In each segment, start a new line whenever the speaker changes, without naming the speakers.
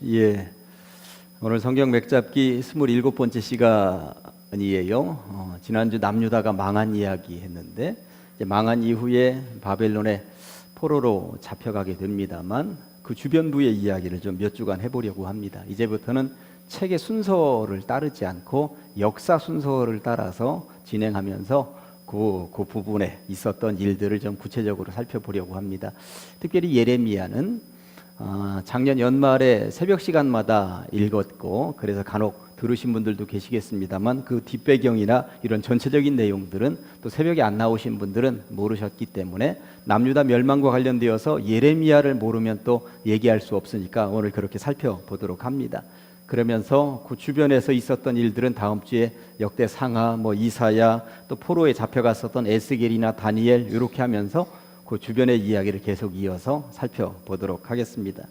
예, 오늘 성경 맥잡기 27번째 시간이에요. 지난주 남유다가 망한 이야기 했는데 이제 망한 이후에 바벨론의 포로로 잡혀가게 됩니다만 그 주변부의 이야기를 좀 몇 주간 해보려고 합니다. 이제부터는 책의 순서를 따르지 않고 역사 순서를 따라서 진행하면서 그 부분에 있었던 일들을 좀 구체적으로 살펴보려고 합니다. 특별히 예레미야는 작년 연말에 새벽 시간마다 읽었고 그래서 간혹 들으신 분들도 계시겠습니다만 그 뒷배경이나 이런 전체적인 내용들은 또 새벽에 안 나오신 분들은 모르셨기 때문에 남유다 멸망과 관련되어서 예레미야를 모르면 또 얘기할 수 없으니까 오늘 그렇게 살펴보도록 합니다. 그러면서 그 주변에서 있었던 일들은 다음 주에 역대 상하, 이사야, 또 포로에 잡혀갔었던 에스겔이나 다니엘 이렇게 하면서 그 주변의 이야기를 계속 이어서 살펴보도록 하겠습니다.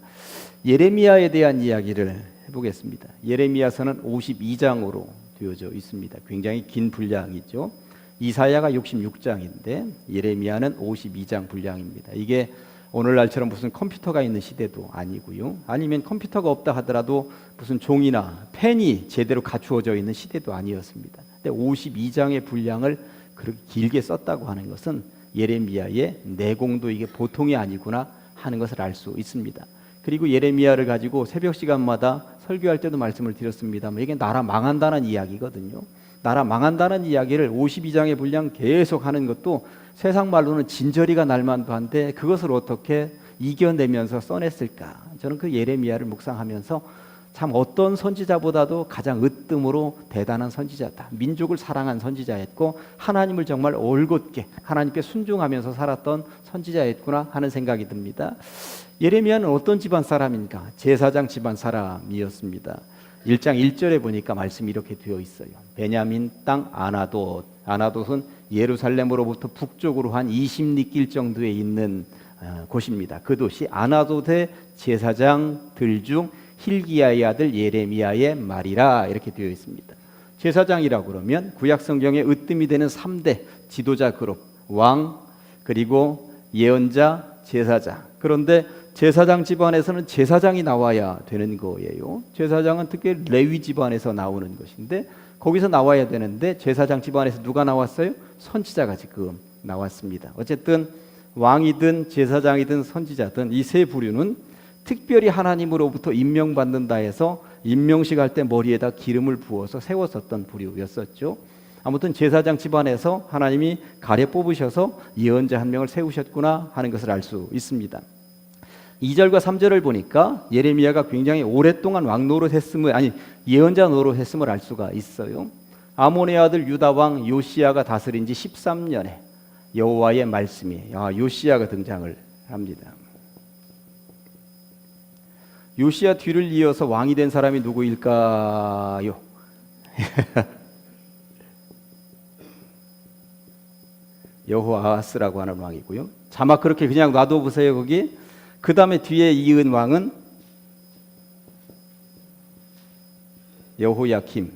예레미야에 대한 이야기를 해보겠습니다. 예레미야서는 52장으로 되어져 있습니다. 굉장히 긴 분량이죠. 이사야가 66장인데 예레미야는 52장 분량입니다. 이게 오늘날처럼 무슨 컴퓨터가 있는 시대도 아니고요. 아니면 컴퓨터가 없다 하더라도 무슨 종이나 펜이 제대로 갖추어져 있는 시대도 아니었습니다. 근데 52장의 분량을 그렇게 길게 썼다고 하는 것은 예레미야의 내공도 이게 보통이 아니구나 하는 것을 알 수 있습니다. 그리고 예레미야를 가지고 새벽 시간마다 설교할 때도 말씀을 드렸습니다만 이게 나라 망한다는 이야기거든요. 나라 망한다는 이야기를 52장의 분량 계속 하는 것도 세상 말로는 진저리가 날만도 한데 그것을 어떻게 이겨내면서 써냈을까? 저는 그 예레미야를 묵상하면서 참 어떤 선지자보다도 가장 으뜸으로 대단한 선지자다. 민족을 사랑한 선지자였고 하나님을 정말 올곧게 하나님께 순종하면서 살았던 선지자였구나 하는 생각이 듭니다. 예레미야는 어떤 집안 사람인가? 제사장 집안 사람이었습니다. 1장 1절에 보니까 말씀이 이렇게 되어 있어요. 베냐민 땅 아나돗. 아나돗은 예루살렘으로부터 북쪽으로 한 20리길 정도에 있는 곳입니다. 그 도시 아나돗의 제사장들 중 힐기야의 아들 예레미야의 말이라 이렇게 되어 있습니다. 제사장이라고 그러면 구약 성경에 으뜸이 되는 3대 지도자 그룹, 왕, 그리고 예언자, 제사장. 그런데 제사장 집안에서는 제사장이 나와야 되는 거예요. 제사장은 특별히 레위 집안에서 나오는 것인데 거기서 나와야 되는데 제사장 집안에서 누가 나왔어요? 선지자가 지금 나왔습니다. 어쨌든 왕이든 제사장이든 선지자든 이 세 부류는 특별히 하나님으로부터 임명받는다 해서 임명식 할 때 머리에다 기름을 부어서 세웠었던 부류였었죠. 아무튼 제사장 집안에서 하나님이 가려 뽑으셔서 예언자 한 명을 세우셨구나 하는 것을 알 수 있습니다. 2절과 3절을 보니까 예레미야가 굉장히 오랫동안 왕 노릇했음을 예언자 노릇했음을 알 수가 있어요. 아몬의 아들 유다 왕 요시야가 다스린 지 13년에 여호와의 말씀이 요시야가 등장을 합니다. 요시야 뒤를 이어서 왕이 된 사람이 누구일까요? 여호아하스라고 하는 왕이고요. 자막 그렇게 그냥 놔둬 보세요. 거기 그 다음에 뒤에 이은 왕은 여호야김,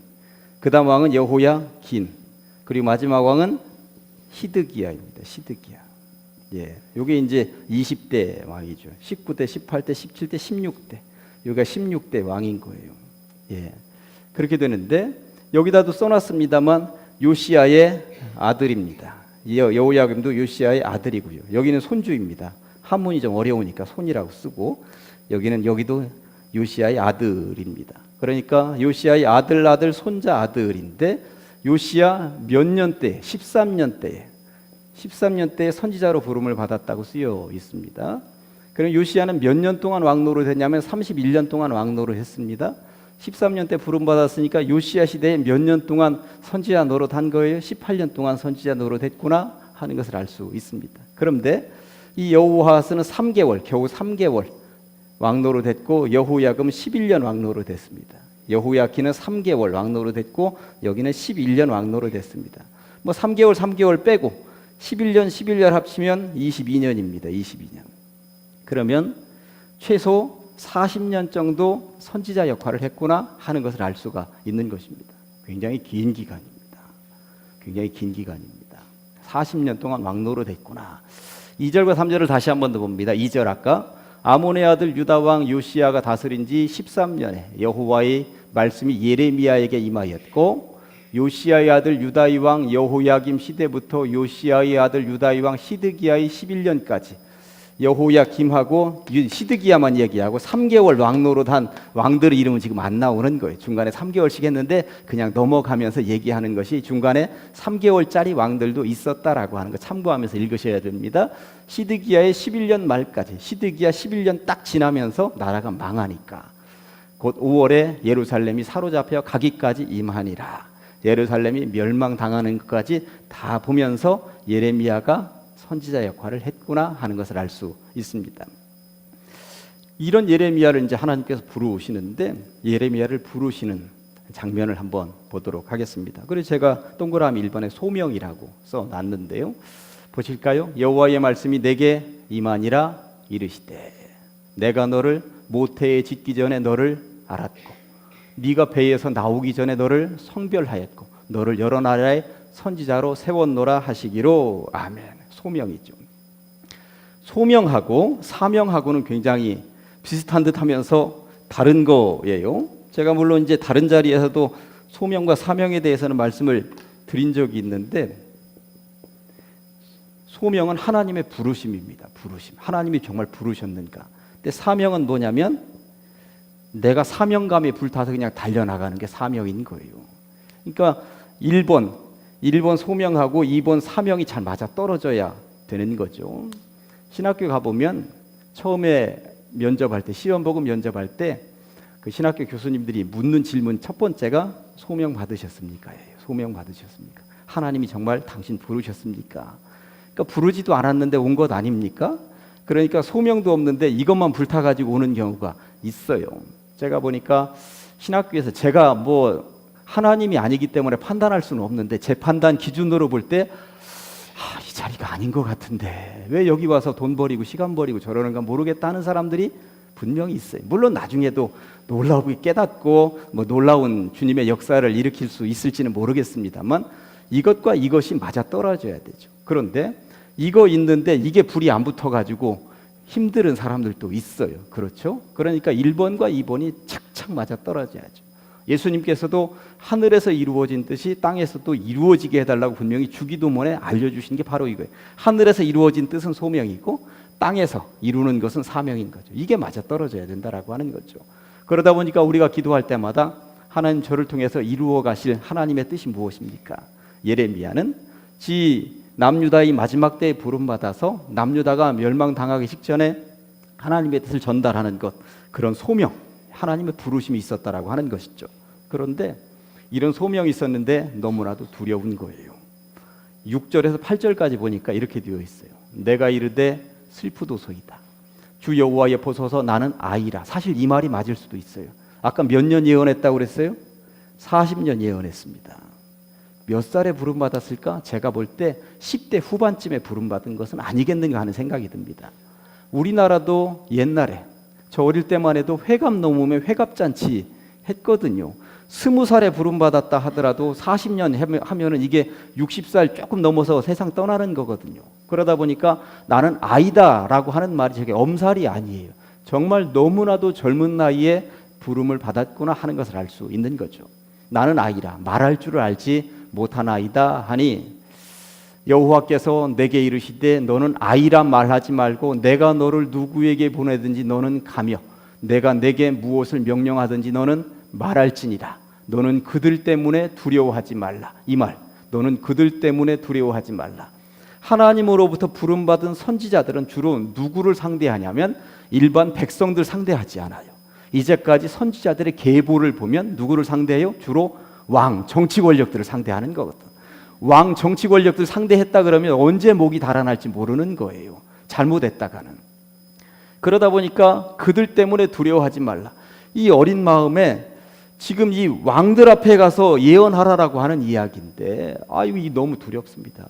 그 다음 왕은 여호야긴, 그리고 마지막 왕은 히드기야입니다. 히드기야. 예, 요게 이제 20대 왕이죠. 19대, 18대, 17대, 16대. 여기가 16대 왕인 거예요. 예, 그렇게 되는데 여기다도 써놨습니다만 요시야의 아들입니다. 여호야김도 요시야의 아들이고요. 여기는 손주입니다. 한문이 좀 어려우니까 손이라고 쓰고 여기도 요시야의 아들입니다. 그러니까 요시야의 아들 손자 아들인데 요시야 몇 년 때? 13년 때에 선지자로 부름을 받았다고 쓰여 있습니다. 그럼 요시야는 몇 년 동안 왕 노릇했냐면 31년 동안 왕 노릇했습니다. 13년 때 부름 받았으니까 요시야 시대에 몇 년 동안 선지자 노릇한 거예요? 18년 동안 선지자 노릇했구나 하는 것을 알 수 있습니다. 그런데 이 여호아하스는 겨우 3개월 왕 노릇했고 여호야김은 11년 왕 노릇했습니다. 여호야긴은 3개월 왕 노릇했고 여기는 11년 왕 노릇했습니다. 3개월 빼고 11년 합치면 22년입니다. 22년. 그러면 최소 40년 정도 선지자 역할을 했구나 하는 것을 알 수가 있는 것입니다. 굉장히 긴 기간입니다. 40년 동안 왕 노릇했구나. 2절과 3절을 다시 한 번 더 봅니다. 2절 아까 아몬의 아들 유다 왕 요시야가 다스린 지 13년에 여호와의 말씀이 예레미야에게 임하였고, 요시야의 아들 유다의 왕 여호야김 시대부터 요시야의 아들 유다의 왕 시드기야의 11년까지 여호야김하고 시드기야만 얘기하고 3개월 왕노릇한 왕들의 이름은 지금 안 나오는 거예요. 중간에 3개월씩 했는데 그냥 넘어가면서 얘기하는 것이, 중간에 3개월짜리 왕들도 있었다라고 하는 거 참고하면서 읽으셔야 됩니다. 시드기야의 11년 말까지, 시드기야 11년 딱 지나면서 나라가 망하니까 곧 5월에 예루살렘이 사로잡혀 가기까지 임하니라. 예루살렘이 멸망당하는 것까지 다 보면서 예레미야가 선지자 역할을 했구나 하는 것을 알 수 있습니다. 이런 예레미야를 이제 하나님께서 부르시는데, 예레미야를 부르시는 장면을 한번 보도록 하겠습니다. 그래서 제가 동그라미 1번에 소명이라고 써놨는데요. 보실까요? 여호와의 말씀이 내게 임하니라 이르시되 내가 너를 모태에 짓기 전에 너를 알았고 네가 배에서 나오기 전에 너를 성별하였고 너를 여러 나라의 선지자로 세웠노라 하시기로. 아멘. 소명이죠. 소명하고 사명하고는 굉장히 비슷한 듯 하면서 다른 거예요. 제가 물론 이제 다른 자리에서도 소명과 사명에 대해서는 말씀을 드린 적이 있는데, 소명은 하나님의 부르심입니다. 부르심. 하나님이 정말 부르셨는가. 근데 사명은 뭐냐면 내가 사명감에 불타서 그냥 달려나가는 게 사명인 거예요. 그러니까 1번 소명하고 2번 사명이 잘 맞아 떨어져야 되는 거죠. 신학교 가보면 처음에 면접할 때, 시험 보고 면접할 때 그 신학교 교수님들이 묻는 질문 첫 번째가 소명 받으셨습니까? 소명 받으셨습니까? 하나님이 정말 당신 부르셨습니까? 그러니까 부르지도 않았는데 온 것 아닙니까? 그러니까 소명도 없는데 이것만 불타가지고 오는 경우가 있어요. 제가 보니까 신학교에서 제가 뭐 하나님이 아니기 때문에 판단할 수는 없는데 제 판단 기준으로 볼 때 이 자리가 아닌 것 같은데 왜 여기 와서 돈 버리고 시간 버리고 저러는가 모르겠다 하는 사람들이 분명히 있어요. 물론 나중에도 놀라우게 깨닫고 뭐 놀라운 주님의 역사를 일으킬 수 있을지는 모르겠습니다만 이것과 이것이 맞아 떨어져야 되죠. 그런데 이거 있는데 이게 불이 안 붙어가지고 힘든 사람들도 있어요. 그렇죠? 그러니까 1번과 2번이 착착 맞아 떨어져야죠. 예수님께서도 하늘에서 이루어진 뜻이 땅에서도 이루어지게 해달라고 분명히 주기도문에 알려주신 게 바로 이거예요. 하늘에서 이루어진 뜻은 소명이고 땅에서 이루는 것은 사명인 거죠. 이게 맞아 떨어져야 된다라고 하는 거죠. 그러다 보니까 우리가 기도할 때마다 하나님 저를 통해서 이루어 가실 하나님의 뜻이 무엇입니까? 예레미야는 남유다의 마지막 때에 부름받아서 남유다가 멸망당하기 직전에 하나님의 뜻을 전달하는 것, 그런 소명, 하나님의 부르심이 있었다라고 하는 것이죠. 그런데 이런 소명이 있었는데 너무나도 두려운 거예요. 6절에서 8절까지 보니까 이렇게 되어 있어요. 내가 이르되 슬프도소이다. 주 여호와여 보소서 나는 아이라. 사실 이 말이 맞을 수도 있어요. 아까 몇 년 예언했다고 그랬어요? 40년 예언했습니다. 몇 살에 부름받았을까? 제가 볼 때 10대 후반쯤에 부름받은 것은 아니겠는가 하는 생각이 듭니다. 우리나라도 옛날에 저 어릴 때만 해도 회갑 넘으면 회갑잔치 했거든요. 20살에 부름받았다 하더라도 40년 하면은 이게 60살 조금 넘어서 세상 떠나는 거거든요. 그러다 보니까 나는 아이다라고 하는 말이 저게 엄살이 아니에요. 정말 너무나도 젊은 나이에 부름을 받았구나 하는 것을 알 수 있는 거죠. 나는 아이라, 말할 줄을 알지 못한 아이다 하니 여호와께서 내게 이르시되 너는 아이라 말하지 말고 내가 너를 누구에게 보내든지 너는 가며 내가 내게 무엇을 명령하든지 너는 말할지니라. 너는 그들 때문에 두려워하지 말라. 이 말, 너는 그들 때문에 두려워하지 말라. 하나님으로부터 부름받은 선지자들은 주로 누구를 상대하냐면 일반 백성들 상대하지 않아요. 이제까지 선지자들의 계보를 보면 누구를 상대해요? 주로 왕, 정치 권력들을 상대하는 거거든. 왕, 정치 권력들 상대했다 그러면 언제 목이 달아날지 모르는 거예요. 잘못했다가는. 그러다 보니까 그들 때문에 두려워하지 말라. 이 어린 마음에 지금 이 왕들 앞에 가서 예언하라라고 하는 이야기인데 이 너무 두렵습니다.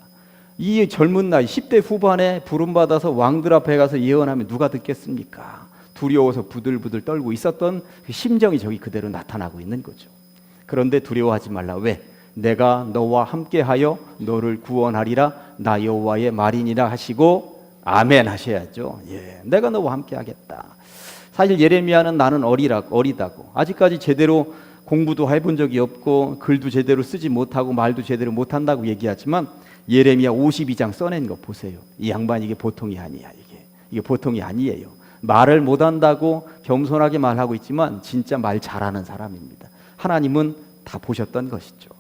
이 젊은 나이 10대 후반에 부름받아서 왕들 앞에 가서 예언하면 누가 듣겠습니까? 두려워서 부들부들 떨고 있었던 그 심정이 저기 그대로 나타나고 있는 거죠. 그런데 두려워하지 말라. 왜? 내가 너와 함께하여 너를 구원하리라. 나 여호와의 말이니라 하시고 아멘 하셔야죠. 예, 내가 너와 함께 하겠다. 사실 예레미야는 나는 어리다고 아직까지 제대로 공부도 해본 적이 없고 글도 제대로 쓰지 못하고 말도 제대로 못한다고 얘기하지만 예레미야 52장 써낸 거 보세요. 이 양반 이게 보통이 아니야. 이게 보통이 아니에요. 말을 못한다고 겸손하게 말하고 있지만 진짜 말 잘하는 사람입니다. 하나님은 다 보셨던 것이죠.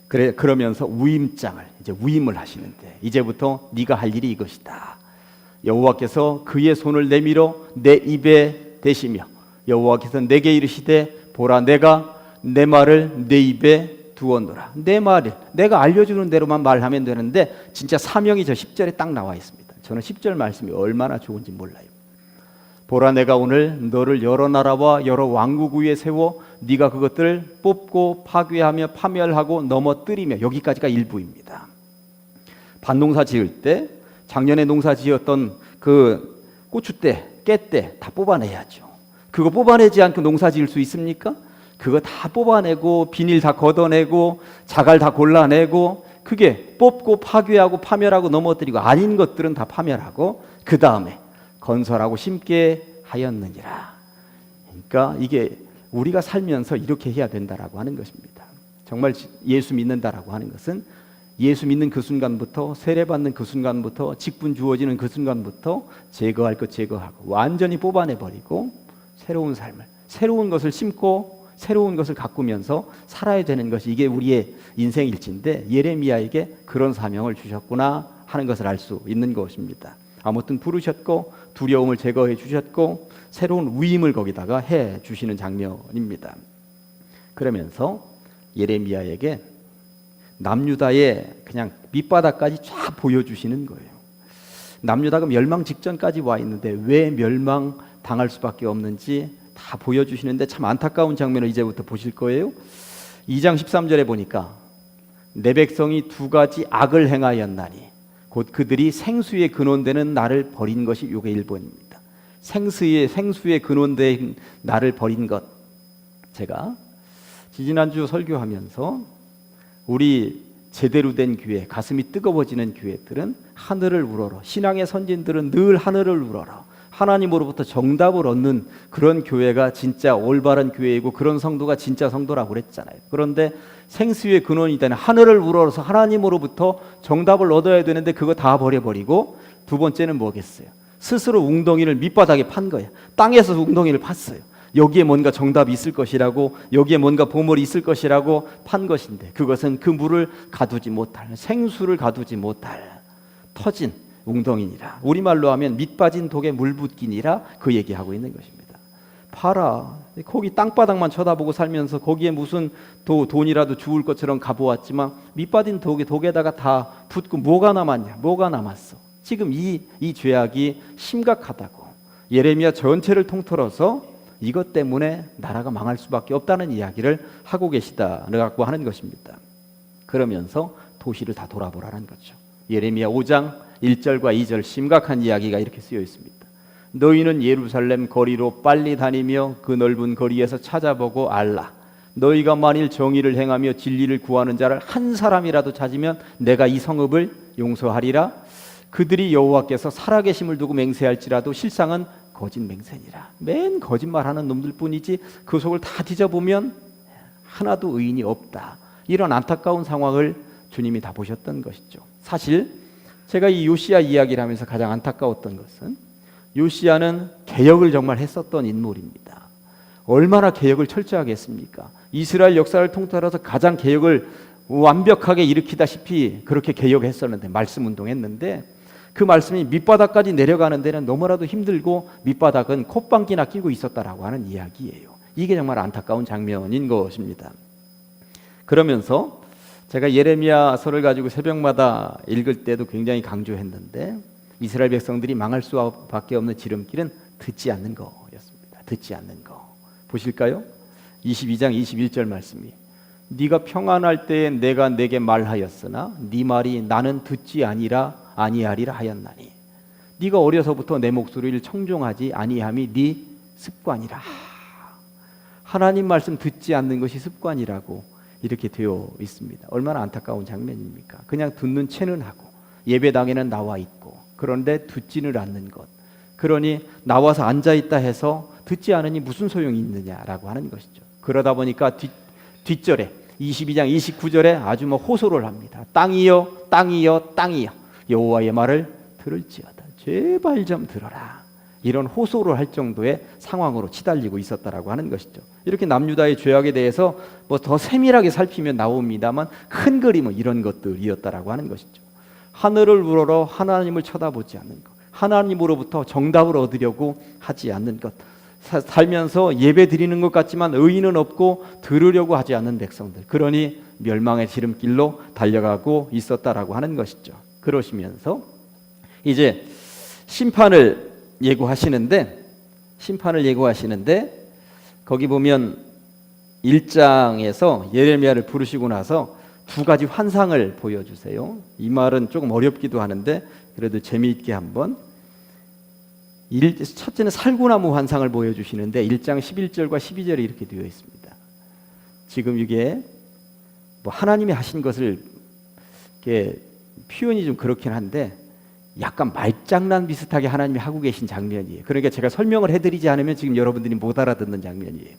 그러면서 위임을 하시는데 이제부터 네가 할 일이 이것이다. 여호와께서 그의 손을 내밀어 내 입에 대시며 여호와께서 내게 이르시되 보라 내가 내 말을 내 입에 두었노라. 내 말을 내가 알려주는 대로만 말하면 되는데 진짜 사명이 저 10절에 딱 나와 있습니다. 저는 10절 말씀이 얼마나 좋은지 몰라요. 보라 내가 오늘 너를 여러 나라와 여러 왕국 위에 세워 네가 그것들을 뽑고 파괴하며 파멸하고 넘어뜨리며 여기까지가 일부입니다. 밭농사 지을 때 작년에 농사 지었던 그 고추대, 깨대 다 뽑아내야죠. 그거 뽑아내지 않고 농사 지을 수 있습니까? 그거 다 뽑아내고 비닐 다 걷어내고 자갈 다 골라내고 그게 뽑고 파괴하고 파멸하고 넘어뜨리고 아닌 것들은 다 파멸하고 그 다음에 건설하고 심게 하였느니라. 그러니까 이게 우리가 살면서 이렇게 해야 된다라고 하는 것입니다. 정말 예수 믿는다라고 하는 것은 예수 믿는 그 순간부터 세례받는 그 순간부터 직분 주어지는 그 순간부터 제거할 것 제거하고 완전히 뽑아내버리고 새로운 삶을 새로운 것을 심고 새로운 것을 가꾸면서 살아야 되는 것이 이게 우리의 인생 일지인데 예레미야에게 그런 사명을 주셨구나 하는 것을 알 수 있는 것입니다. 아무튼 부르셨고 두려움을 제거해 주셨고 새로운 위임을 거기다가 해 주시는 장면입니다. 그러면서 예레미야에게 남유다의 그냥 밑바닥까지 쫙 보여주시는 거예요. 남유다가 멸망 직전까지 와 있는데 왜 멸망 당할 수밖에 없는지 다 보여주시는데 참 안타까운 장면을 이제부터 보실 거예요. 2장 13절에 보니까 내 백성이 두 가지 악을 행하였나니 곧 그들이 생수의 근원되는 나를 버린 것이 요게 1번입니다. 생수의 근원된 나를 버린 것. 제가 지지난주 설교하면서 우리 제대로 된 교회, 가슴이 뜨거워지는 교회들은 하늘을 우러러, 신앙의 선진들은 늘 하늘을 우러러 하나님으로부터 정답을 얻는 그런 교회가 진짜 올바른 교회이고 그런 성도가 진짜 성도라고 그랬잖아요. 그런데 생수의 근원이 되는 하늘을 우러러서 하나님으로부터 정답을 얻어야 되는데 그거 다 버려버리고 두 번째는 뭐겠어요? 스스로 웅덩이를 밑바닥에 판 거야. 땅에서 웅덩이를 팠어요. 여기에 뭔가 정답이 있을 것이라고 여기에 뭔가 보물이 있을 것이라고 판 것인데 그것은 그 물을 가두지 못할 생수를 가두지 못할 터진 웅덩이니라. 우리말로 하면 밑빠진 독에 물 붓기니라 그 얘기하고 있는 것입니다. 봐라. 거기 땅바닥만 쳐다보고 살면서 거기에 무슨 돈이라도 주울 것처럼 가보았지만 밑빠진 독에다가 다 붓고 뭐가 남았냐? 뭐가 남았어? 지금 이 죄악이 심각하다고 예레미야 전체를 통틀어서 이것 때문에 나라가 망할 수밖에 없다는 이야기를 하고 계시다라고 하는 것입니다. 그러면서 도시를 다 돌아보라는 거죠. 예레미야 5장 1절과 2절 심각한 이야기가 이렇게 쓰여 있습니다. 너희는 예루살렘 거리로 빨리 다니며 그 넓은 거리에서 찾아보고 알라. 너희가 만일 정의를 행하며 진리를 구하는 자를 한 사람이라도 찾으면 내가 이 성읍을 용서하리라. 그들이 여호와께서 살아계심을 두고 맹세할지라도 실상은 거짓 맹세니라. 맨 거짓말하는 놈들 뿐이지 그 속을 다 뒤져보면 하나도 의인이 없다. 이런 안타까운 상황을 주님이 다 보셨던 것이죠. 사실 제가 이 요시야 이야기를 하면서 가장 안타까웠던 것은 요시야는 개혁을 정말 했었던 인물입니다. 얼마나 개혁을 철저하게 했습니까? 이스라엘 역사를 통틀어서 가장 개혁을 완벽하게 일으키다시피 그렇게 개혁했었는데 말씀 운동했는데 그 말씀이 밑바닥까지 내려가는 데는 너무나도 힘들고 밑바닥은 콧방귀나 끼고 있었다라고 하는 이야기예요. 이게 정말 안타까운 장면인 것입니다. 그러면서 제가 예레미야서를 가지고 새벽마다 읽을 때도 굉장히 강조했는데 이스라엘 백성들이 망할 수밖에 없는 지름길은 듣지 않는 거였습니다. 듣지 않는 거. 보실까요? 22장 21절 말씀이 네가 평안할 때에 내가 내게 말하였으나 네 말이 나는 듣지 아니하리라 하였나니 네가 어려서부터 내 목소리를 청종하지 아니함이 네 습관이라. 하나님 말씀 듣지 않는 것이 습관이라고 이렇게 되어 있습니다. 얼마나 안타까운 장면입니까? 그냥 듣는 체는 하고 예배당에는 나와 있고 그런데 듣지는 않는 것. 그러니 나와서 앉아있다 해서 듣지 않으니 무슨 소용이 있느냐라고 하는 것이죠. 그러다 보니까 뒷절에 22장 29절에 아주 호소를 합니다. 땅이여 땅이여 땅이여 여호와의 말을 들을지어다. 제발 좀 들어라. 이런 호소를 할 정도의 상황으로 치달리고 있었다라고 하는 것이죠. 이렇게 남유다의 죄악에 대해서 더 세밀하게 살피면 나옵니다만 큰 그림은 이런 것들이었다라고 하는 것이죠. 하늘을 우러러 하나님을 쳐다보지 않는 것, 하나님으로부터 정답을 얻으려고 하지 않는 것, 살면서 예배 드리는 것 같지만 의의는 없고 들으려고 하지 않는 백성들, 그러니 멸망의 지름길로 달려가고 있었다라고 하는 것이죠. 그러시면서 이제 심판을 예고하시는데 거기 보면 1장에서 예레미야를 부르시고 나서 두 가지 환상을 보여주세요. 이 말은 조금 어렵기도 하는데 그래도 재미있게 한번. 첫째는 살구나무 환상을 보여주시는데 1장 11절과 12절에 이렇게 되어 있습니다. 지금 이게 하나님이 하신 것을 이렇게 표현이 좀 그렇긴 한데 약간 말장난 비슷하게 하나님이 하고 계신 장면이에요. 그러니까 제가 설명을 해드리지 않으면 지금 여러분들이 못 알아듣는 장면이에요.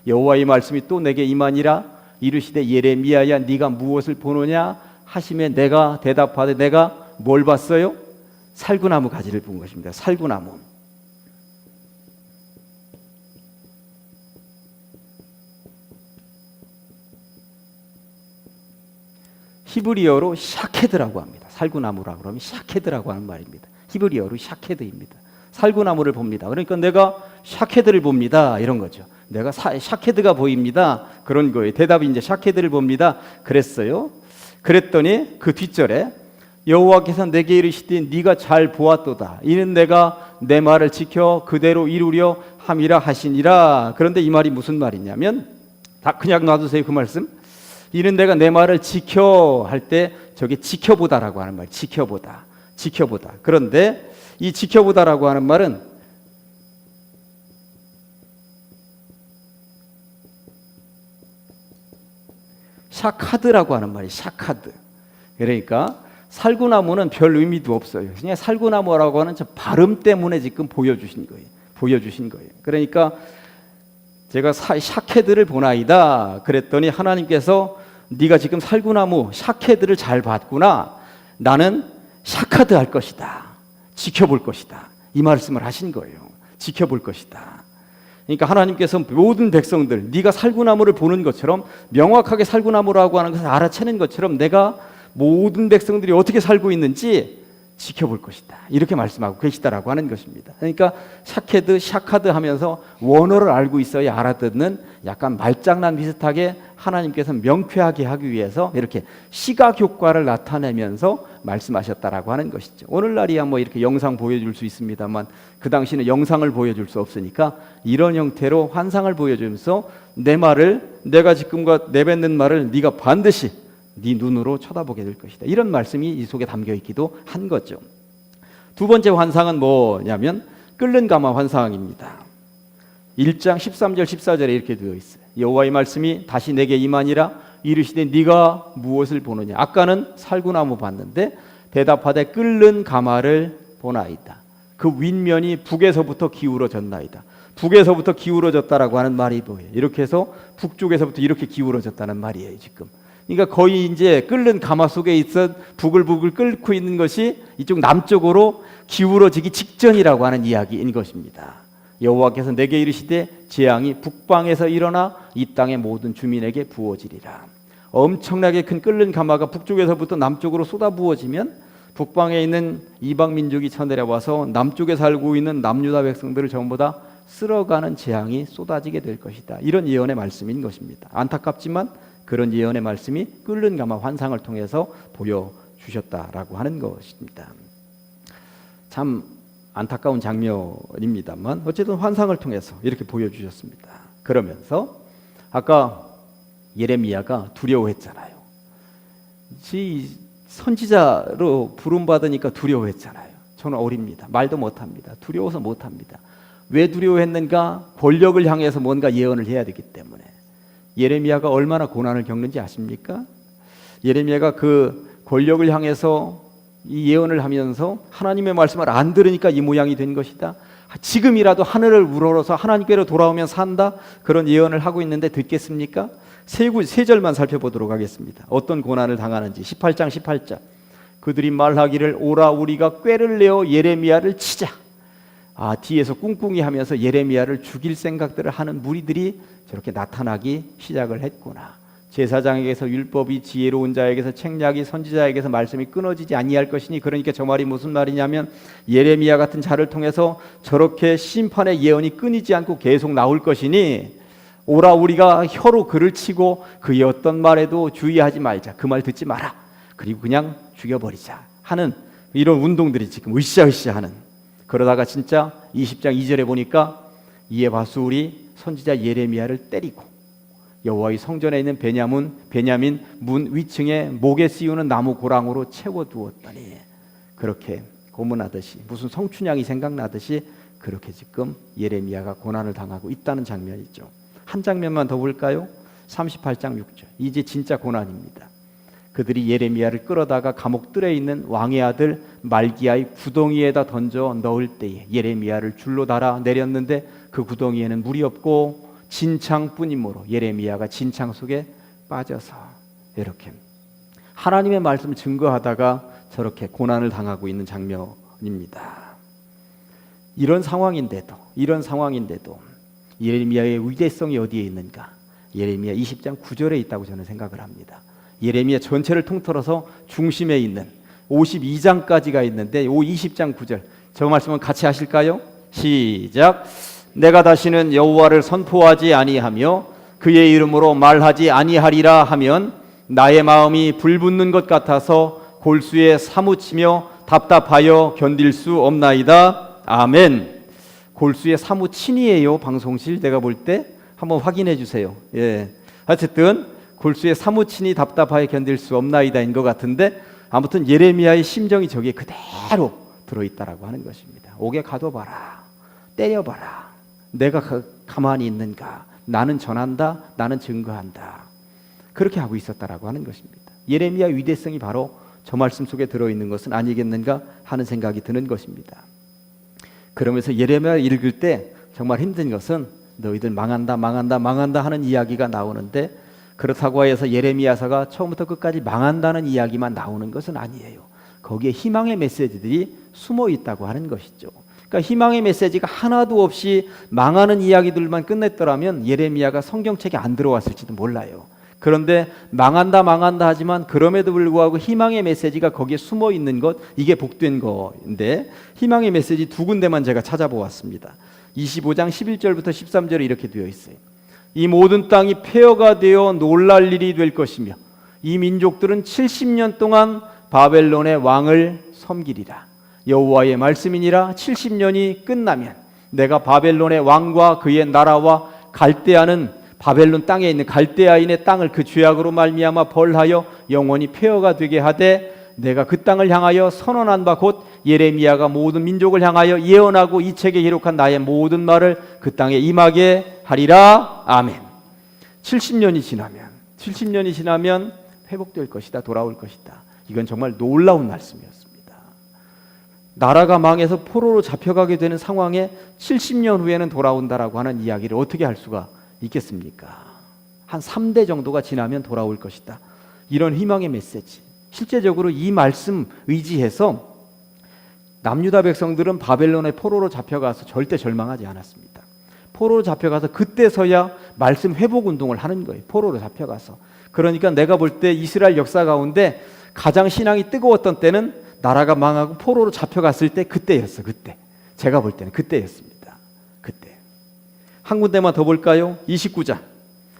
여호와의 말씀이 또 내게 임하니라 이르시되 예레미야야 네가 무엇을 보느냐 하시매 내가 대답하되 내가 뭘 봤어요? 살구나무 가지를 본 것입니다. 살구나무. 히브리어로 샤케드라고 합니다. 살구나무라고 그러면 샤케드라고 하는 말입니다. 히브리어로 샤케드입니다. 살구나무를 봅니다. 그러니까 내가 샤케드를 봅니다. 이런 거죠. 내가 샤케드가 보입니다. 그런 거예요. 대답이 이제 샤케드를 봅니다. 그랬어요. 그랬더니 그 뒷절에 여호와께서 내게 이르시되 네가 잘 보았도다. 이는 내가 내 말을 지켜 그대로 이루려 함이라 하시니라. 그런데 이 말이 무슨 말이냐면 다 그냥 놔두세요. 그 말씀. 이는 내가 내 말을 지켜 할 때 저게 지켜보다라고 하는 말. 지켜보다. 그런데 이 지켜보다라고 하는 말은 샤카드라고 하는 말이 샤카드. 그러니까 살구나무는 별 의미도 없어요. 그냥 살구나무라고 하는 저 발음 때문에 지금 보여주신 거예요. 그러니까 제가 샤케드를 보나이다 그랬더니 하나님께서 네가 지금 살구나무 샤케드를 잘 봤구나. 나는 샤카드 할 것이다. 지켜볼 것이다. 이 말씀을 하신 거예요. 지켜볼 것이다. 그러니까 하나님께서 모든 백성들 네가 살구나무를 보는 것처럼 명확하게 살구나무라고 하는 것을 알아채는 것처럼 내가 모든 백성들이 어떻게 살고 있는지 지켜볼 것이다. 이렇게 말씀하고 계시다라고 하는 것입니다. 그러니까 샤카드 하면서 원어를 알고 있어야 알아듣는 약간 말장난 비슷하게 하나님께서 명쾌하게 하기 위해서 이렇게 시각 효과를 나타내면서 말씀하셨다라고 하는 것이죠. 오늘날이야 이렇게 영상 보여줄 수 있습니다만 그 당시는 영상을 보여줄 수 없으니까 이런 형태로 환상을 보여주면서 내 말을 내가 지금과 내뱉는 말을 네가 반드시 네 눈으로 쳐다보게 될 것이다. 이런 말씀이 이 속에 담겨 있기도 한 거죠. 두 번째 환상은 뭐냐면 끓는 가마 환상입니다. 1장 13절 14절에 이렇게 되어 있어요. 여호와의 말씀이 다시 내게 임하니라 이르시되 네가 무엇을 보느냐. 아까는 살구나무 봤는데 대답하되 끓는 가마를 보나이다. 그 윗면이 북에서부터 기울어졌나이다. 북에서부터 기울어졌다라고 하는 말이 뭐예요? 이렇게 해서 북쪽에서부터 이렇게 기울어졌다는 말이에요. 지금. 그러니까 거의 이제 끓는 가마 속에 있어 부글부글 끓고 있는 것이 이쪽 남쪽으로 기울어지기 직전이라고 하는 이야기인 것입니다. 여호와께서 내게 이르시되 재앙이 북방에서 일어나 이 땅의 모든 주민에게 부어지리라. 엄청나게 큰 끓는 가마가 북쪽에서부터 남쪽으로 쏟아 부어지면 북방에 있는 이방 민족이 쳐내려와서 남쪽에 살고 있는 남유다 백성들을 전부 다 쓸어가는 재앙이 쏟아지게 될 것이다. 이런 예언의 말씀인 것입니다. 안타깝지만 그런 예언의 말씀이 끓는 가마 환상을 통해서 보여주셨다라고 하는 것입니다. 참 안타까운 장면입니다만 어쨌든 환상을 통해서 이렇게 보여주셨습니다. 그러면서 아까 예레미야가 두려워했잖아요. 선지자로 부름받으니까 두려워했잖아요. 저는 어립니다. 말도 못합니다. 두려워서 못합니다. 왜 두려워했는가? 권력을 향해서 뭔가 예언을 해야 되기 때문에. 예레미야가 얼마나 고난을 겪는지 아십니까? 예레미야가 그 권력을 향해서 이 예언을 하면서 하나님의 말씀을 안 들으니까 이 모양이 된 것이다. 지금이라도 하늘을 우러러서 하나님께로 돌아오면 산다. 그런 예언을 하고 있는데 듣겠습니까? 세 절만 살펴보도록 하겠습니다. 어떤 고난을 당하는지 18장 18절. 그들이 말하기를 오라 우리가 꾀를 내어 예레미야를 치자. 뒤에서 꿍꿍이 하면서 예레미야를 죽일 생각들을 하는 무리들이 저렇게 나타나기 시작을 했구나. 제사장에게서 율법이 지혜로운 자에게서 책략이 선지자에게서 말씀이 끊어지지 아니할 것이니, 그러니까 저 말이 무슨 말이냐면 예레미야 같은 자를 통해서 저렇게 심판의 예언이 끊이지 않고 계속 나올 것이니 오라 우리가 혀로 그를 치고 그의 어떤 말에도 주의하지 말자. 그 말 듣지 마라. 그리고 그냥 죽여버리자 하는 이런 운동들이 지금 으쌰으쌰 하는. 그러다가 진짜 20장 2절에 보니까 이에 바수울이 선지자 예레미야를 때리고 여호와의 성전에 있는 베냐민 문 위층에 목에 씌우는 나무 고랑으로 채워두었더니, 그렇게 고문하듯이 무슨 성춘향이 생각나듯이 그렇게 지금 예레미야가 고난을 당하고 있다는 장면이죠. 한 장면만 더 볼까요? 38장 6절. 이제 진짜 고난입니다. 그들이 예레미야를 끌어다가 감옥 뜰에 있는 왕의 아들 말기야의 구덩이에다 던져 넣을 때에 예레미야를 줄로 달아 내렸는데 그 구덩이에는 물이 없고 진창뿐이므로 예레미야가 진창 속에 빠져서, 이렇게 하나님의 말씀을 증거하다가 저렇게 고난을 당하고 있는 장면입니다. 이런 상황인데도 예레미야의 위대성이 어디에 있는가? 예레미야 20장 9절에 있다고 저는 생각을 합니다. 예레미야 전체를 통틀어서 중심에 있는 52장까지가 있는데 20장 9절 저 말씀은 같이 하실까요? 시작. 내가 다시는 여호와를 선포하지 아니하며 그의 이름으로 말하지 아니하리라 하면 나의 마음이 불붙는 것 같아서 골수에 사무치며 답답하여 견딜 수 없나이다. 아멘. 골수에 사무친이에요. 방송실 내가 볼 때 한번 확인해 주세요. 예. 어쨌든 골수에 사무친이 답답하여 견딜 수 없나이다인 것 같은데, 아무튼 예레미야의 심정이 저기에 그대로 들어있다라고 하는 것입니다. 옥에 가둬봐라, 때려봐라, 내가 가만히 있는가? 나는 전한다, 나는 증거한다. 그렇게 하고 있었다라고 하는 것입니다. 예레미야 위대성이 바로 저 말씀 속에 들어있는 것은 아니겠는가 하는 생각이 드는 것입니다. 그러면서 예레미야 읽을 때 정말 힘든 것은 너희들 망한다 하는 이야기가 나오는데, 그렇다고 해서 예레미야서가 처음부터 끝까지 망한다는 이야기만 나오는 것은 아니에요. 거기에 희망의 메시지들이 숨어 있다고 하는 것이죠. 그러니까 희망의 메시지가 하나도 없이 망하는 이야기들만 끝냈더라면 예레미야가 성경책에 안 들어왔을지도 몰라요. 그런데 망한다 하지만 그럼에도 불구하고 희망의 메시지가 거기에 숨어 있는 것, 이게 복된 거인데, 희망의 메시지 두 군데만 제가 찾아보았습니다. 25장 11절부터 13절에 이렇게 되어 있어요. 이 모든 땅이 폐허가 되어 놀랄 일이 될 것이며 이 민족들은 70년 동안 바벨론의 왕을 섬기리라. 여호와의 말씀이니라. 70년이 끝나면 내가 바벨론의 왕과 그의 나라와 갈대아는 바벨론 땅에 있는 갈대아인의 땅을 그 죄악으로 말미암아 벌하여 영원히 폐허가 되게 하되, 내가 그 땅을 향하여 선언한 바 곧 예레미야가 모든 민족을 향하여 예언하고 이 책에 기록한 나의 모든 말을 그 땅에 임하게 하리라. 아멘. 70년이 지나면 회복될 것이다, 돌아올 것이다. 이건 정말 놀라운 말씀이었습니다. 나라가 망해서 포로로 잡혀가게 되는 상황에 70년 후에는 돌아온다라고 하는 이야기를 어떻게 할 수가 있겠습니까? 한 3대 정도가 지나면 돌아올 것이다. 이런 희망의 메시지. 실제적으로 이 말씀 의지해서 남유다 백성들은 바벨론의 포로로 잡혀가서 절대 절망하지 않았습니다. 포로로 잡혀가서 그때서야 말씀 회복 운동을 하는 거예요. 포로로 잡혀가서. 그러니까 내가 볼 때 이스라엘 역사 가운데 가장 신앙이 뜨거웠던 때는 나라가 망하고 포로로 잡혀갔을 때 그때였어. 그때. 제가 볼 때는 그때였습니다. 그때. 한 군데만 더 볼까요? 29장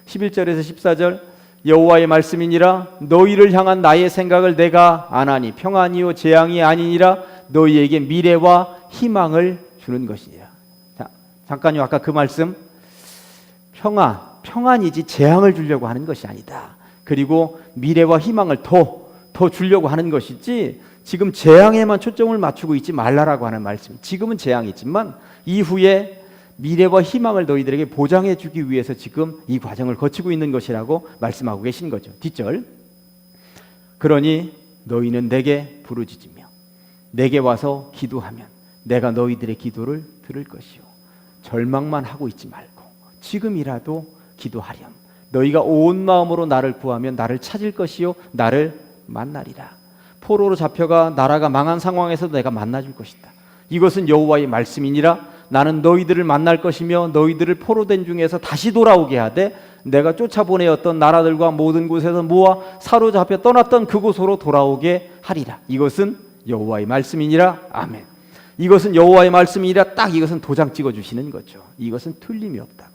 11절에서 14절. 여호와의 말씀이니라. 너희를 향한 나의 생각을 내가 아나니 평안이요 재앙이 아니니라. 너희에게 미래와 희망을 주는 것이니라. 자, 잠깐요. 아까 그 말씀, 평안이지 재앙을 주려고 하는 것이 아니다. 그리고 미래와 희망을 더 주려고 하는 것이지, 지금 재앙에만 초점을 맞추고 있지 말라라고 하는 말씀. 지금은 재앙이지만 이후에 미래와 희망을 너희들에게 보장해 주기 위해서 지금 이 과정을 거치고 있는 것이라고 말씀하고 계신 거죠. 뒷절. 그러니 너희는 내게 부르짖으며 내게 와서 기도하면 내가 너희들의 기도를 들을 것이요 절망만 하고 있지 말고 지금이라도 기도하렴. 너희가 온 마음으로 나를 구하면 나를 찾을 것이요 나를 만나리라. 포로로 잡혀가 나라가 망한 상황에서도 내가 만나줄 것이다. 이것은 여호와의 말씀이니라. 나는 너희들을 만날 것이며 너희들을 포로된 중에서 다시 돌아오게 하되 내가 쫓아보내었던 나라들과 모든 곳에서 모아 사로잡혀 떠났던 그곳으로 돌아오게 하리라. 이것은 여호와의 말씀이니라. 아멘. 이것은 여호와의 말씀이니라. 딱 이것은 도장 찍어주시는 거죠. 이것은 틀림이 없다고.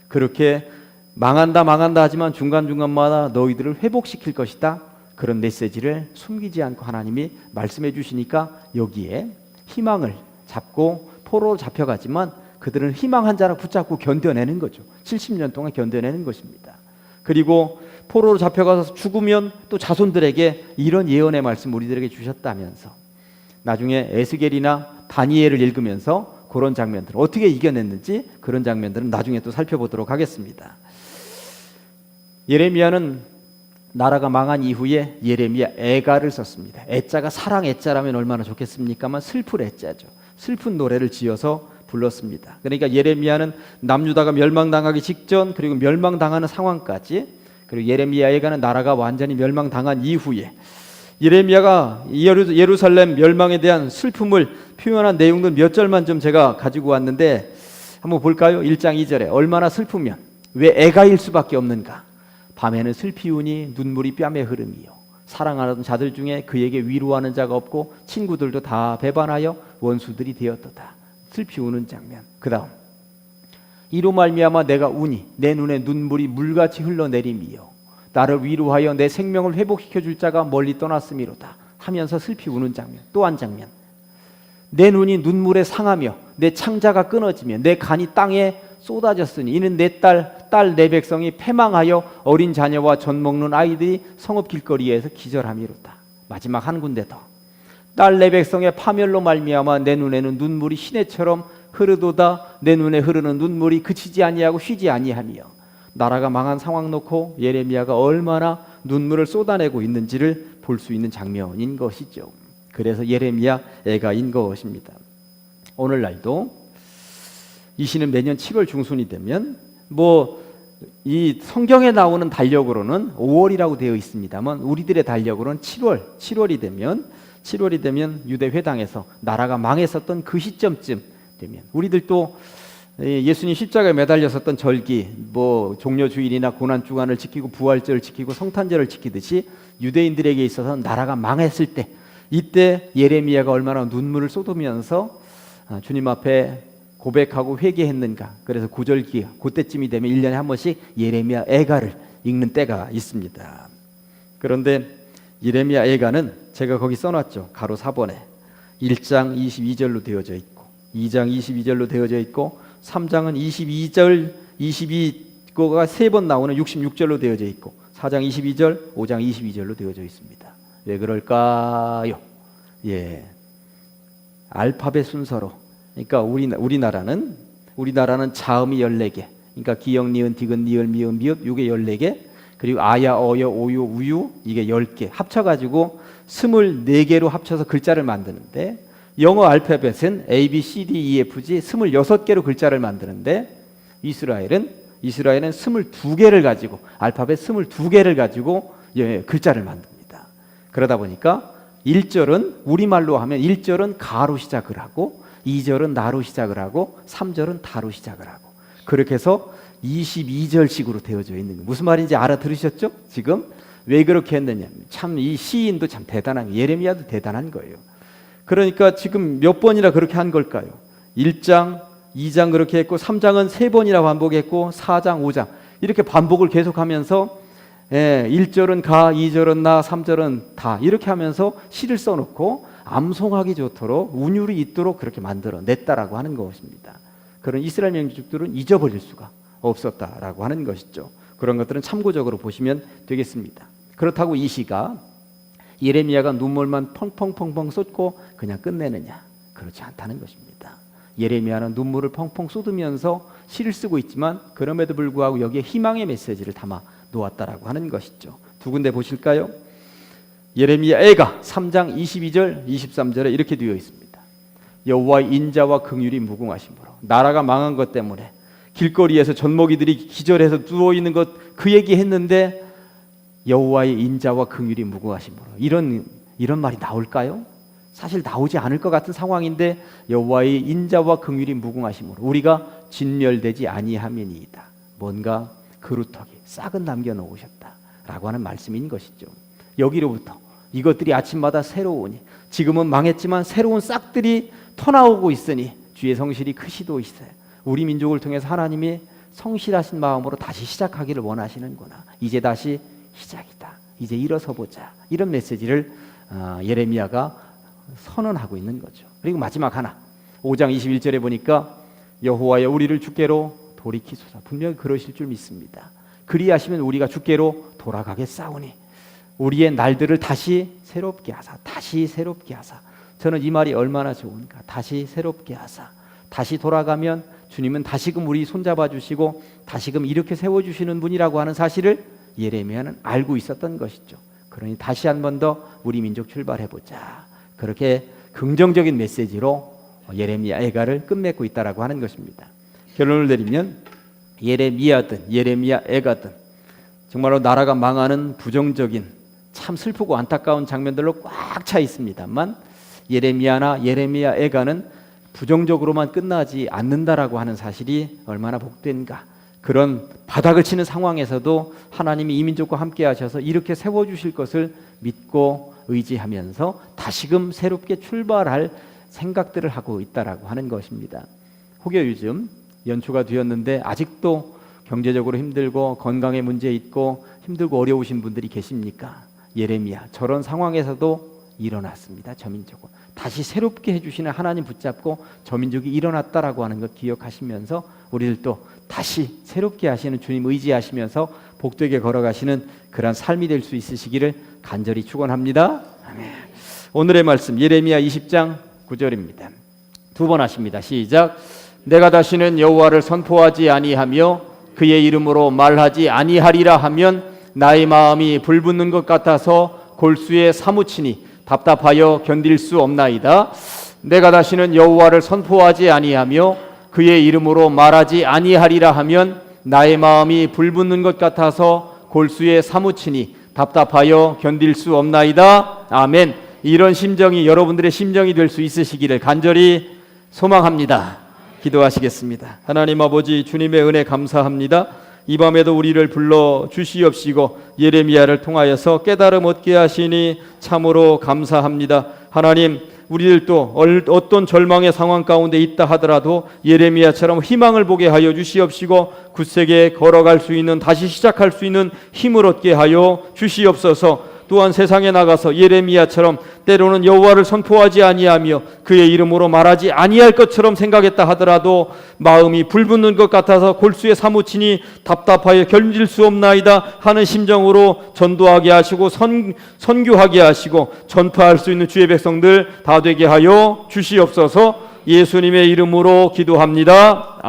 그렇게 망한다 하지만 중간중간마다 너희들을 회복시킬 것이다. 그런 메시지를 숨기지 않고 하나님이 말씀해 주시니까 여기에 희망을 잡고 포로로 잡혀가지만 그들은 희망 한 자를 붙잡고 견뎌내는 거죠. 70년 동안 견뎌내는 것입니다. 그리고 포로로 잡혀가서 죽으면 또 자손들에게 이런 예언의 말씀 우리들에게 주셨다면서 나중에 에스겔이나 다니엘을 읽으면서 그런 장면들 어떻게 이겨냈는지 그런 장면들은 나중에 또 살펴보도록 하겠습니다. 예레미야는 나라가 망한 이후에 예레미야 애가를 썼습니다. 애자가 사랑 애자라면 얼마나 좋겠습니까만 슬플 애자죠. 슬픈 노래를 지어서 불렀습니다. 그러니까 예레미야는 남유다가 멸망당하기 직전 그리고 멸망당하는 상황까지 그리고 예레미야 애가는 나라가 완전히 멸망당한 이후에 예레미야가 예루살렘 멸망에 대한 슬픔을 표현한 내용들 몇 절만 좀 제가 가지고 왔는데 한번 볼까요? 1장 2절에 얼마나 슬프면 왜 애가일 수밖에 없는가. 밤에는 슬피우니 눈물이 뺨에 흐름이요 사랑하는 자들 중에 그에게 위로하는 자가 없고 친구들도 다 배반하여 원수들이 되었도다. 슬피우는 장면. 그 다음 이로 말미암아 내가 우니 내 눈에 눈물이 물같이 흘러내림이요 나를 위로하여 내 생명을 회복시켜 줄 자가 멀리 떠났음이로다 하면서 슬피우는 장면. 또 한 장면. 내 눈이 눈물에 상하며 내 창자가 끊어지며 내 간이 땅에 쏟아졌으니 이는 내 딸 내 백성이 패망하여 어린 자녀와 젖 먹는 아이들이 성읍 길거리에서 기절함이로다. 마지막 한 군데 더. 딸 내 백성의 파멸로 말미암아 내 눈에는 눈물이 시내처럼 흐르도다. 내 눈에 흐르는 눈물이 그치지 아니하고 쉬지 아니하며. 나라가 망한 상황 놓고 예레미야가 얼마나 눈물을 쏟아내고 있는지를 볼 수 있는 장면인 것이죠. 그래서 예레미야 애가인 것입니다. 오늘날도 이 시는 매년 7월 중순이 되면 이 성경에 나오는 달력으로는 5월이라고 되어 있습니다만 우리들의 달력으로는 7월이 되면 유대 회당에서 나라가 망했었던 그 시점쯤 되면 우리들도 예수님 십자가에 매달렸었던 절기 종려 주일이나 고난 주간을 지키고 부활절을 지키고 성탄절을 지키듯이 유대인들에게 있어서 나라가 망했을 때 이때 예레미야가 얼마나 눈물을 쏟으면서 주님 앞에 고백하고 회개했는가. 그래서 구절기 그때쯤이 되면 1년에 한 번씩 예레미야 애가를 읽는 때가 있습니다. 그런데 예레미야 애가는 제가 거기 써놨죠. 가로 4번에 1장 22절로 되어져 있고 2장 22절로 되어져 있고 3장은 22절 22거가 3번 나오는 66절로 되어져 있고 4장 22절 5장 22절로 되어져 있습니다. 왜 그럴까요? 알파벳 순서로. 그러니까 우리나라는 자음이 14개. 그러니까 기역, 니은, 디귿, 니을, 미음, 미읍 이게 14개. 그리고 아야, 어여, 오유, 우유 이게 10개. 합쳐가지고 24개로 합쳐서 글자를 만드는데 영어 알파벳은 A, B, C, D, E, F, G 26개로 글자를 만드는데 이스라엘은 22개를 가지고 알파벳 22개를 가지고 글자를 만듭니다. 그러다 보니까 1절은 우리말로 하면 1절은 가로 시작을 하고 2절은 나로 시작을 하고 3절은 다로 시작을 하고 그렇게 해서 22절식으로 되어져 있는 거예요. 무슨 말인지 알아들으셨죠? 지금 왜 그렇게 했느냐. 참 이 시인도 참 대단한 예레미야도 대단한 거예요. 그러니까 지금 몇 번이나 그렇게 한 걸까요? 1장, 2장 그렇게 했고 3장은 3번이나 반복했고 4장, 5장 이렇게 반복을 계속하면서 1절은 가, 2절은 나, 3절은 다 이렇게 하면서 시를 써놓고 암송하기 좋도록 운율이 있도록 그렇게 만들어냈다라고 하는 것입니다. 그런 이스라엘 민족들은 잊어버릴 수가 없었다라고 하는 것이죠. 그런 것들은 참고적으로 보시면 되겠습니다. 그렇다고 이 시가 예레미야가 눈물만 펑펑펑펑 쏟고 그냥 끝내느냐? 그렇지 않다는 것입니다. 예레미야는 눈물을 펑펑 쏟으면서 시를 쓰고 있지만 그럼에도 불구하고 여기에 희망의 메시지를 담아 놓았다라고 하는 것이죠. 두 군데 보실까요? 예레미야 애가 3장 22절 23절에 이렇게 되어 있습니다. 여호와의 인자와 긍휼이 무궁하심으로 나라가 망한 것 때문에 길거리에서 젖먹이들이 기절해서 누워있는 것 그 얘기했는데 여호와의 인자와 긍휼이 무궁하심으로 이런 말이 나올까요? 사실 나오지 않을 것 같은 상황인데 여호와의 인자와 긍휼이 무궁하심으로 우리가 진멸되지 아니함이니이다. 뭔가 그루터기 싹은 남겨놓으셨다라고 하는 말씀인 것이죠. 여기로부터 이것들이 아침마다 새로우니 지금은 망했지만 새로운 싹들이 터나오고 있으니 주의 성실이 크시도이세. 우리 민족을 통해서 하나님이 성실하신 마음으로 다시 시작하기를 원하시는구나. 이제 다시 시작이다. 이제 일어서 보자. 이런 메시지를 예레미야가 선언하고 있는 거죠. 그리고 마지막 하나 5장 21절에 보니까 여호와여 우리를 주께로 돌이키소서. 분명히 그러실 줄 믿습니다. 그리하시면 우리가 주께로 돌아가겠사오니 우리의 날들을 다시 새롭게 하사. 다시 새롭게 하사. 저는 이 말이 얼마나 좋은가. 다시 새롭게 하사. 다시 돌아가면 주님은 다시금 우리 손잡아 주시고 다시금 이렇게 세워주시는 분이라고 하는 사실을 예레미야는 알고 있었던 것이죠. 그러니 다시 한 번 더 우리 민족 출발해보자. 그렇게 긍정적인 메시지로 예레미야 애가를 끝맺고 있다라고 하는 것입니다. 결론을 내리면 예레미야든 예레미야 애가든 정말로 나라가 망하는 부정적인 참 슬프고 안타까운 장면들로 꽉 차 있습니다만 예레미야나 예레미야 애가는 부정적으로만 끝나지 않는다라고 하는 사실이 얼마나 복된가. 그런 바닥을 치는 상황에서도 하나님이 이 민족과 함께 하셔서 이렇게 세워주실 것을 믿고 의지하면서 다시금 새롭게 출발할 생각들을 하고 있다라고 하는 것입니다. 혹여 요즘 연초가 되었는데 아직도 경제적으로 힘들고 건강에 문제 있고 힘들고 어려우신 분들이 계십니까? 예레미야 저런 상황에서도 일어났습니다. 저 민족은 다시 새롭게 해주시는 하나님 붙잡고 저 민족이 일어났다라고 하는 것 기억하시면서 우리들도 다시 새롭게 하시는 주님 의지하시면서 복되게 걸어가시는 그런 삶이 될 수 있으시기를 간절히 축원합니다. 아멘. 오늘의 말씀 예레미야 20장 9절입니다. 두 번 하십니다. 시작. 내가 다시는 여호와를 선포하지 아니하며 그의 이름으로 말하지 아니하리라 하면 나의 마음이 불붙는 것 같아서 골수에 사무치니 답답하여 견딜 수 없나이다. 내가 다시는 여호와를 선포하지 아니하며 그의 이름으로 말하지 아니하리라 하면 나의 마음이 불붙는 것 같아서 골수에 사무치니 답답하여 견딜 수 없나이다. 아멘. 이런 심정이 여러분들의 심정이 될 수 있으시기를 간절히 소망합니다. 기도하시겠습니다. 하나님 아버지 주님의 은혜 감사합니다. 이 밤에도 우리를 불러 주시옵시고 예레미야를 통하여서 깨달음 얻게 하시니 참으로 감사합니다. 하나님 우리들도 어떤 절망의 상황 가운데 있다 하더라도 예레미야처럼 희망을 보게 하여 주시옵시고 굳세게 걸어갈 수 있는 다시 시작할 수 있는 힘을 얻게 하여 주시옵소서. 또한 세상에 나가서 예레미야처럼 때로는 여호와를 선포하지 아니하며 그의 이름으로 말하지 아니할 것처럼 생각했다 하더라도 마음이 불붙는 것 같아서 골수에 사무치니 답답하여 견딜 수 없나이다 하는 심정으로 전도하게 하시고 선교하게 하시고 전파할 수 있는 주의 백성들 다 되게 하여 주시옵소서. 예수님의 이름으로 기도합니다.